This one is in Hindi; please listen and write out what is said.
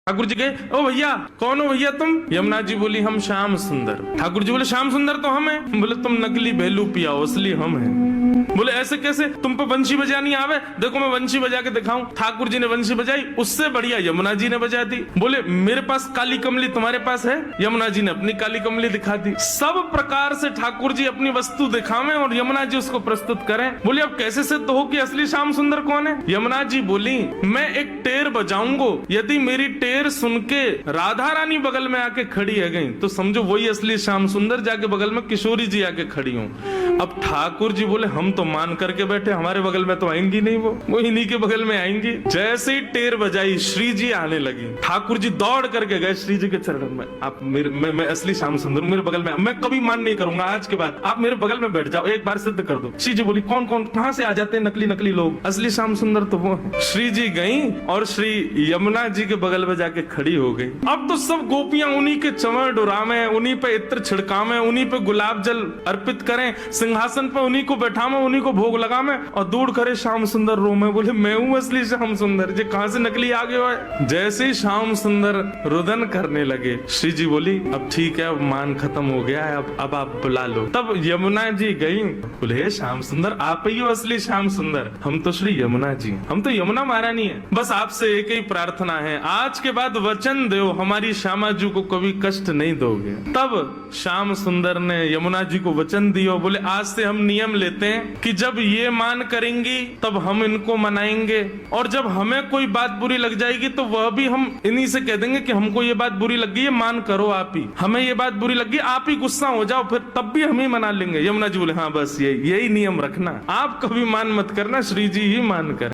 ठाकुर जी कहे, ओ भैया कौन हो भैया तुम? यमुना जी बोली, हम श्याम सुंदर। ठाकुर जी बोले, श्याम सुंदर तो हम हैं। बोले, तुम नकली भेलू पियाओ, असली हम हैं। बोले, ऐसे कैसे? तुम पे बंशी बजानी आवे? देखो मैं बंशी बजा के दिखाऊं। ठाकुर जी ने बंशी बजाई, उससे बढ़िया यमुना जी ने बजा दी। बोले, मेरे पास काली कमली, तुम्हारे पास है? यमुना जी ने अपनी काली कमली दिखा दी। सब प्रकार से ठाकुर जी अपनी वस्तु दिखावें और यमुना जी उसको प्रस्तुत करें। बोले, अब कैसे सिद्ध हो कि असली श्याम सुंदर कौन है? यमुना जी बोली, मैं एक टेर बजाऊंगा, यदि मेरी टेर सुन के राधा रानी बगल में आके खड़ी है गई तो समझो वही असली श्याम सुंदर। जाके बगल में किशोरी जी आके खड़ी हूं। अब ठाकुर जी बोले, हम तो मान करके बैठे, हमारे बगल में तो आएंगी नहीं, वो इन्हीं के बगल में आएंगी। जैसे ही टेर बजाई, श्री जी आने लगी। ठाकुर जी दौड़ करके गए श्री जी के चरणों में। आप मैं असली श्याम सुंदर, मेरे बगल में, मैं कभी मान नहीं करूंगा, आज के बाद आप मेरे बगल में बैठ जाओ, एक बार सिद्ध कर दो। श्री जी बोली, कौन कौन कहां से आ जाते हैं नकली लोग? असली श्याम सुंदर तो वो है। श्री जी गई और श्री यमुना जी के बगल में जाके खड़ी हो गई। अब तो सब गोपियां उन्हीं के चंवर डुरावे, उन्हीं पे इत्र छिड़कावे, उन्हीं पे गुलाब जल अर्पित करें, सिंहासन पे उन्हीं को बैठावे, उन्हीं को भोग लगावे और दूर करे श्याम सुंदर रो में। बोले, मैं हूं असली श्याम सुंदर, जे कहां से नकली आ गए हो? जैसे ही श्याम सुंदर रुदन करने लगे, श्री जी बोली, अब ठीक है, अब मान खत्म हो गया है, अब आप बुला लो। तब यमुना जी गई। बोले, श्याम सुंदर आप ही हो असली श्याम सुंदर? हम तो श्री यमुना जी, हम तो यमुना महारानी है। बस आपसे एक ही प्रार्थना है, आज के बाद वचन दो हमारी श्यामा जी को कभी कष्ट नहीं दोगे। तब श्याम सुंदर ने यमुना जी को वचन दिया। बोले, आज से हम नियम लेते हैं कि जब ये मान करेंगी तब हम इनको मनाएंगे, और जब हमें कोई बात बुरी लग जाएगी तो वह भी हम इन्हीं से कह देंगे कि हमको ये बात बुरी लग गई है, मान करो आप ही, हमें ये बात बुरी लग गई, आप ही गुस्सा हो जाओ, फिर तब भी हम ही मना लेंगे। यमुना जी बोले, हाँ बस यही नियम रखना, आप कभी मान मत करना, श्री जी ही मान कर।